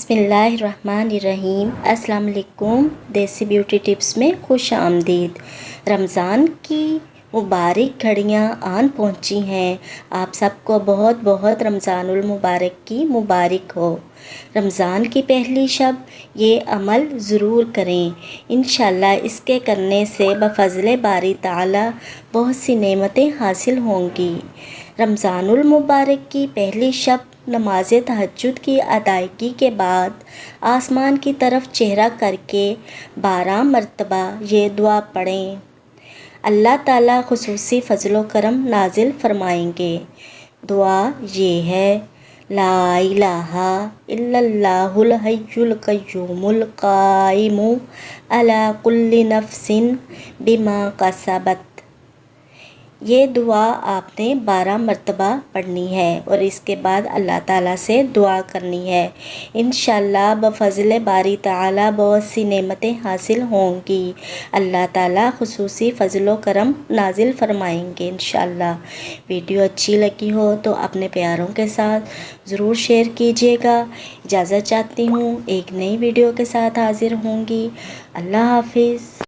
बिस्मिल्लाहिर्रहमानिर्रहीम। अस्सलाम वालेकुम। देसी ब्यूटी टिप्स में खुश आमदीद। रमज़ान की मुबारक घड़ियाँ आन पहुँची हैं। आप सबको बहुत बहुत रमज़ानुल मुबारक की मुबारक हो। रमज़ान की पहली शब ये अमल ज़रूर करें। इंशाअल्लाह इसके करने से बफ़ज़्ल बारी ताला बहुत सी नेमतें हासिल होंगी। रमज़ानुल मुबारक की पहली शब नमाज तहज्जुद की अदायगी के बाद आसमान की तरफ चेहरा करके 12 मरतबा ये दुआ पढ़ें। अल्लाह ताला खुसूसी फ़ज़ल व करम नाजिल फ़रमाएंगे। दुआ ये है, ला इलाहा इल्लल्लाहुल हय्युल क़य्यूमुल क़ाइमु अला कुल्लि नफ्सिन बिमा कसबत। ये दुआ आपने 12 मरतबा पढ़नी है और इसके बाद अल्लाह ताला से दुआ करनी है। इंशाअल्लाह बफ़ज़्ल बारी ताला बहुत सी नेमतें हासिल होंगी। अल्लाह ताला खुसूसी फ़ज़ल व करम नाजिल फ़रमाएंगे इंशाअल्लाह। वीडियो अच्छी लगी हो तो अपने प्यारों के साथ ज़रूर शेयर कीजिएगा। इजाज़त चाहती हूँ, एक नई वीडियो के साथ हाज़िर होंगी। अल्लाह हाफ़िज़।